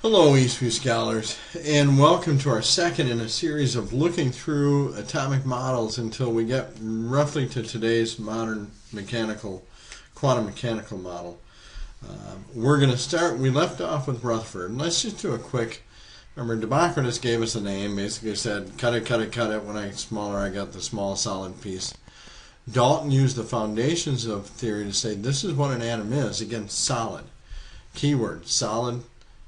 Hello, Eastview Scholars, and welcome to our second in a series of looking through atomic models until we get roughly to today's modern quantum mechanical model. We're going to start, we left off with Rutherford, and let's just do a quick, remember Democritus gave us a name, basically said, cut it, cut it, cut it, when I get smaller I got the small solid piece. Dalton used the foundations of theory to say this is what an atom is, again, solid. Keyword, solid.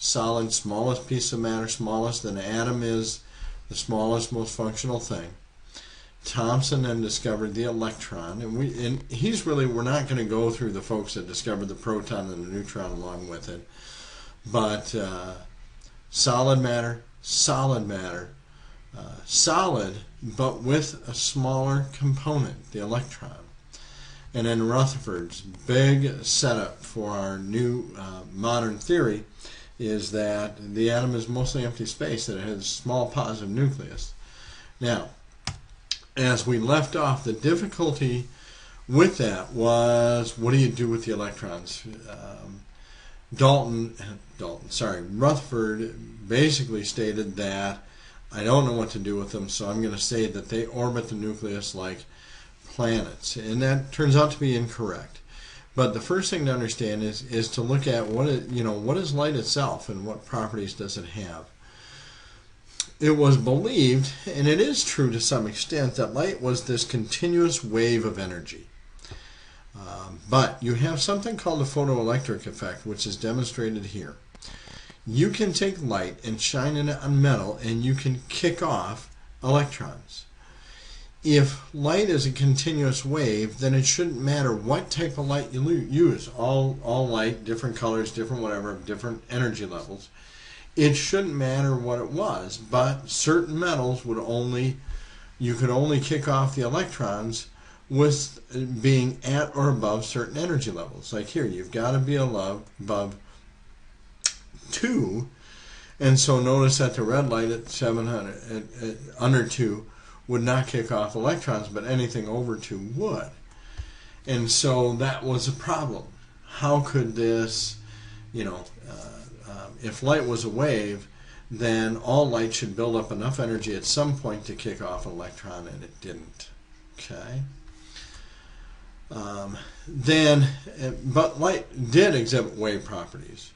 Solid, smallest piece of matter, smallest, an atom is the smallest, most functional thing. Thomson then discovered the electron, and we're not going to go through the folks that discovered the proton and the neutron along with it, but solid matter, solid, but with a smaller component, the electron. And then Rutherford's big setup for our new modern theory is that the atom is mostly empty space, that it has a small positive nucleus. Now, as we left off, the difficulty with that was, what do you do with the electrons? Rutherford basically stated that I don't know what to do with them, so I'm going to say that they orbit the nucleus like planets, and that turns out to be incorrect. But the first thing to understand is to look at what is light itself and what properties does it have. It was believed, and it is true to some extent, that light was this continuous wave of energy. But you have something called the photoelectric effect, which is demonstrated here. You can take light and shine it on metal, and you can kick off electrons. If light is a continuous wave, then it shouldn't matter what type of light you use. All light, different colors, different whatever, different energy levels. It shouldn't matter what it was, but certain metals you could only kick off the electrons with being at or above certain energy levels. Like here, you've got to be above 2, and so notice that the red light at 700 under 2 would not kick off electrons, but anything over 2 would. And so that was a problem. How could this, if light was a wave, then all light should build up enough energy at some point to kick off an electron, and it didn't. Okay. But light did exhibit wave properties.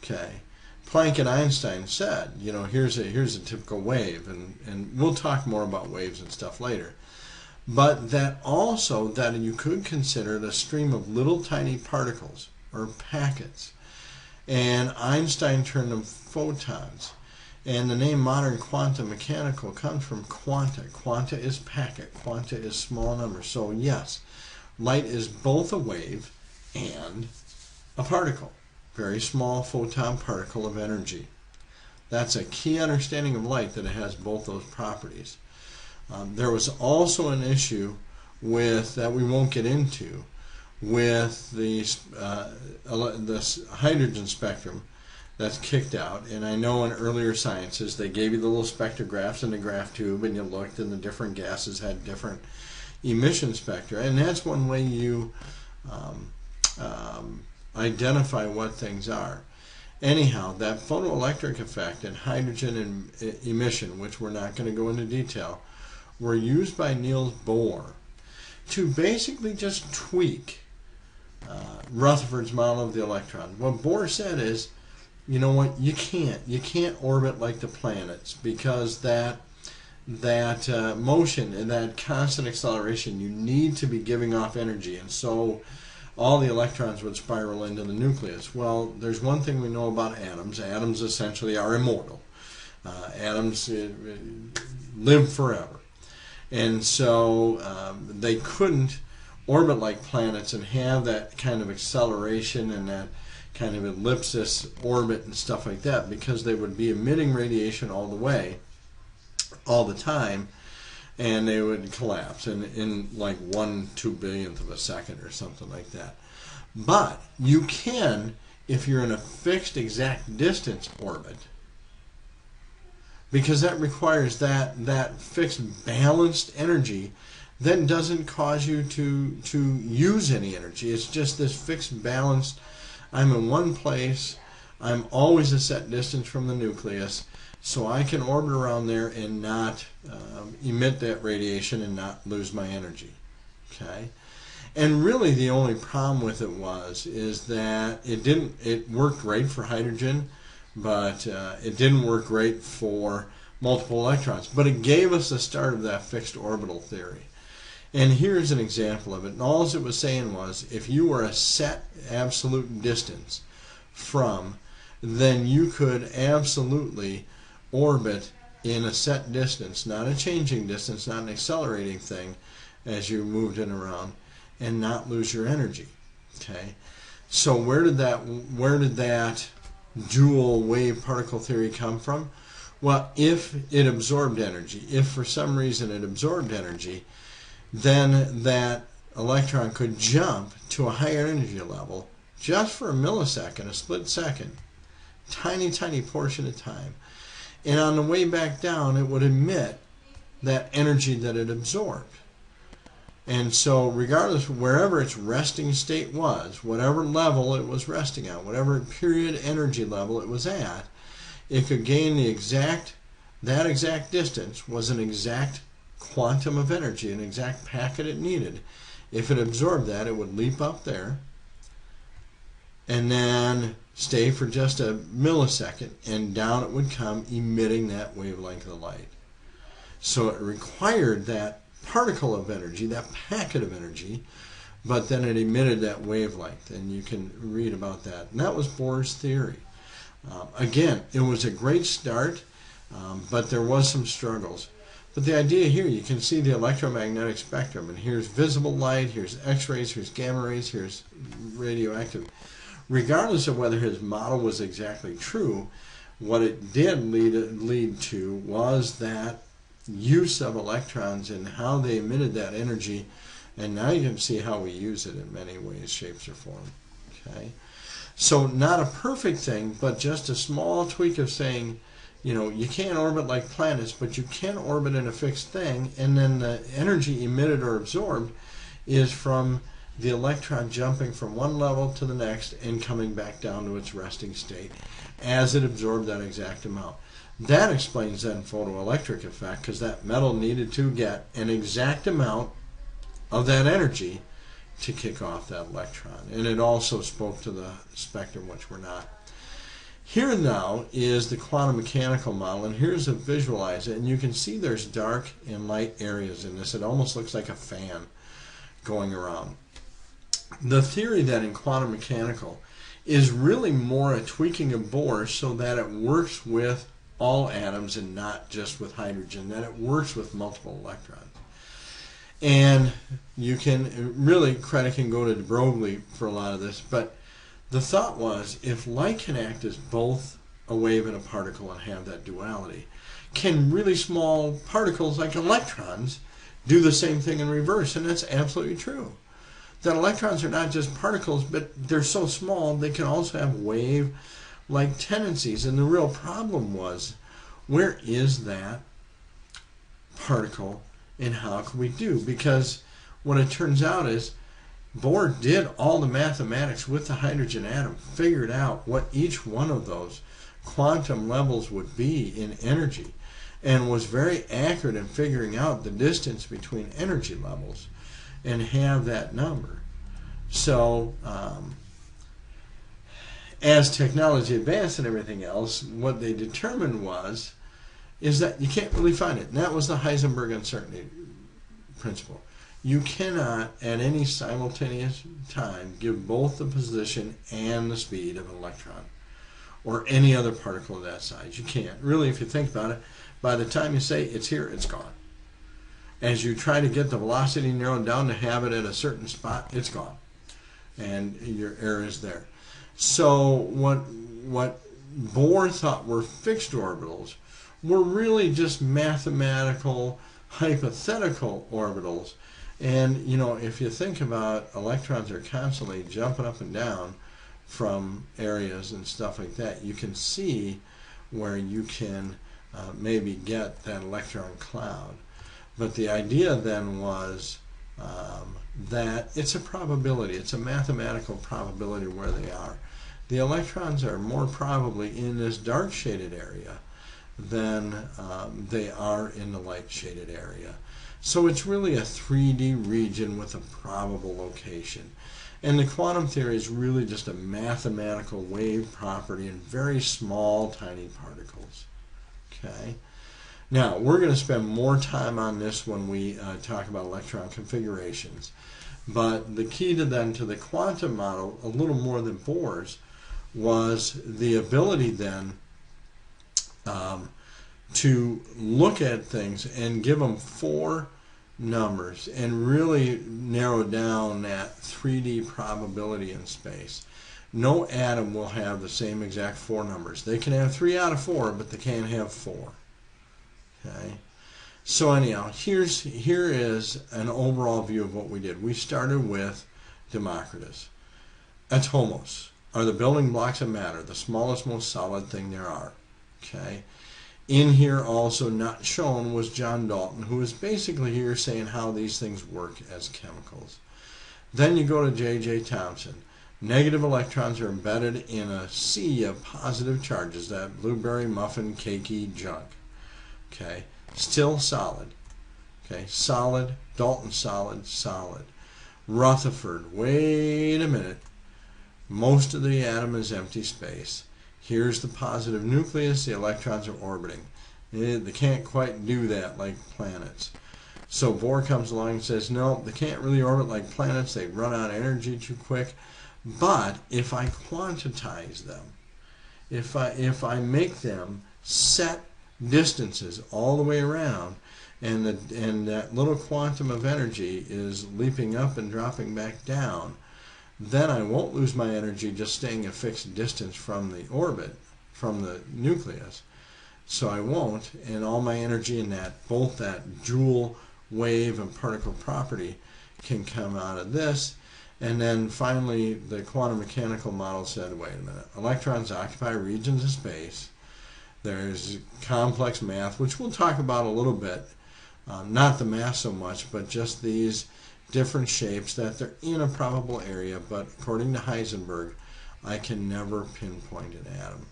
Okay. Planck and Einstein said, here's a typical wave, and we'll talk more about waves and stuff later. But that you could consider it a stream of little tiny particles or packets. And Einstein termed them photons. And the name modern quantum mechanical comes from quanta. Quanta is packet. Quanta is small number. So yes, light is both a wave and a particle. Very small photon particle of energy. That's a key understanding of light, that it has both those properties. There was also an issue that we won't get into with the hydrogen spectrum that's kicked out. And I know in earlier sciences they gave you the little spectrographs in the graph tube, and you looked, and the different gases had different emission spectra, and that's one way you identify what things are. Anyhow, that photoelectric effect and hydrogen emission, which we're not going to go into detail, were used by Niels Bohr to basically just tweak Rutherford's model of the electron. What Bohr said is, you know what, you can't orbit like the planets, because that motion and that constant acceleration, you need to be giving off energy, and so all the electrons would spiral into the nucleus. Well, there's one thing we know about atoms. Atoms essentially are immortal. Atoms live forever. And so they couldn't orbit like planets and have that kind of acceleration and that kind of ellipsis orbit and stuff like that, because they would be emitting radiation all the time, and they would collapse in like 1/2 billionth of a second or something like that. But you can, if you're in a fixed exact distance orbit, because that requires that fixed balanced energy, then doesn't cause you to use any energy. It's just this fixed balanced, I'm in one place, I'm always a set distance from the nucleus, so I can orbit around there and not emit that radiation and not lose my energy. Okay, and really the only problem with it is that it worked great for hydrogen, but it didn't work great for multiple electrons. But it gave us the start of that fixed orbital theory. And here's an example of it. And all it was saying was, if you were a set absolute distance from, then you could absolutely orbit in a set distance, not a changing distance, not an accelerating thing as you moved it around, and not lose your energy. Okay, so where did that dual wave particle theory come from? Well, if it absorbed energy, if for some reason it absorbed energy, then that electron could jump to a higher energy level just for a millisecond, a split second, tiny portion of time. And on the way back down, it would emit that energy that it absorbed. And so regardless of wherever its resting state was, whatever level it was resting on, whatever period energy level it was at, it could gain that exact distance was an exact quantum of energy, an exact packet it needed. If it absorbed that, it would leap up there and then stay for just a millisecond, and down it would come, emitting that wavelength of light. So it required that particle of energy, that packet of energy, but then it emitted that wavelength, and you can read about that. And that was Bohr's theory. Again, it was a great start, but there was some struggles. But the idea here, you can see the electromagnetic spectrum, and here's visible light, here's X-rays, here's gamma rays, here's radioactive. Regardless of whether his model was exactly true, what it did lead to was that use of electrons and how they emitted that energy, and now you can see how we use it in many ways, shapes, or form. Okay, so not a perfect thing, but just a small tweak of saying, you know, you can't orbit like planets, but you can orbit in a fixed thing, and then the energy emitted or absorbed is from the electron jumping from one level to the next and coming back down to its resting state as it absorbed that exact amount. That explains that photoelectric effect, because that metal needed to get an exact amount of that energy to kick off that electron. And it also spoke to the spectrum, which we're not. Here now is the quantum mechanical model, and here's a visualize it, and you can see there's dark and light areas in this. It almost looks like a fan going around. The theory then in quantum mechanical is really more a tweaking of Bohr so that it works with all atoms and not just with hydrogen, that it works with multiple electrons. And you can really, credit can go to de Broglie for a lot of this, but the thought was, if light can act as both a wave and a particle and have that duality, can really small particles like electrons do the same thing in reverse? And that's absolutely true. That electrons are not just particles, but they're so small they can also have wave-like tendencies. And the real problem was, where is that particle and how can we do? Because what it turns out is Bohr did all the mathematics with the hydrogen atom, figured out what each one of those quantum levels would be in energy, and was very accurate in figuring out the distance between energy levels and have that number. So as technology advanced and everything else, what they determined is that you can't really find it. And that was the Heisenberg uncertainty principle. You cannot at any simultaneous time give both the position and the speed of an electron or any other particle of that size. You can't. Really, if you think about it, by the time you say it's here, it's gone. As you try to get the velocity narrowed down to have it at a certain spot, it's gone. And your error is there. So what Bohr thought were fixed orbitals were really just mathematical, hypothetical orbitals. And, you know, if you think about electrons are constantly jumping up and down from areas and stuff like that, you can see where you can maybe get that electron cloud. But the idea then was that it's a probability. It's a mathematical probability where they are. the electrons are more probably in this dark shaded area than they are in the light shaded area. So it's really a 3D region with a probable location. And the quantum theory is really just a mathematical wave property in very small, tiny particles. Okay. Now, we're going to spend more time on this when we talk about electron configurations. But the key to the quantum model, a little more than Bohr's, was the ability then to look at things and give them 4 numbers and really narrow down that 3D probability in space. No atom will have the same exact 4 numbers. They can have 3 out of 4, but they can't have 4. Okay. So anyhow, here is an overall view of what we did. We started with Democritus. Atomos are the building blocks of matter, the smallest, most solid thing there are. Okay. In here also not shown was John Dalton, who is basically here saying how these things work as chemicals. Then you go to J.J. Thomson. Negative electrons are embedded in a sea of positive charges, that blueberry muffin cakey junk. Okay, still solid. Okay, solid, Dalton solid, solid. Rutherford, wait a minute. Most of the atom is empty space. Here's the positive nucleus, the electrons are orbiting. They can't quite do that like planets. So Bohr comes along and says, no, they can't really orbit like planets, they run out of energy too quick. But if I quantize them, if I make them set distances all the way around, and that little quantum of energy is leaping up and dropping back down, then I won't lose my energy just staying a fixed distance from the orbit, from the nucleus. So I won't, and all my energy in that, both that joule, wave, and particle property can come out of this. And then finally, the quantum mechanical model said, wait a minute, electrons occupy regions of space. There's complex math, which we'll talk about a little bit. Not the math so much, but just these different shapes that they're in a probable area, but according to Heisenberg, I can never pinpoint an atom.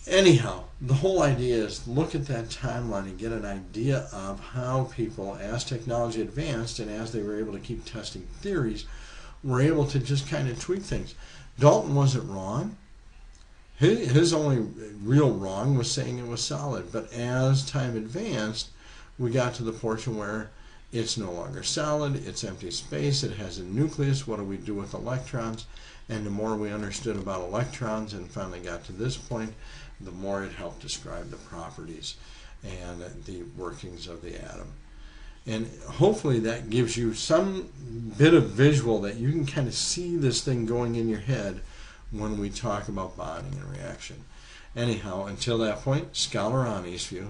Anyhow, the whole idea is look at that timeline and get an idea of how people, as technology advanced and as they were able to keep testing theories, were able to just kind of tweak things. Dalton wasn't wrong. His only real wrong was saying it was solid, but as time advanced, we got to the portion where it's no longer solid, it's empty space, it has a nucleus, what do we do with electrons? And the more we understood about electrons and finally got to this point, the more it helped describe the properties and the workings of the atom. And hopefully that gives you some bit of visual that you can kind of see this thing going in your head when we talk about bonding and reaction. Anyhow, until that point, Scholar on, Eastview.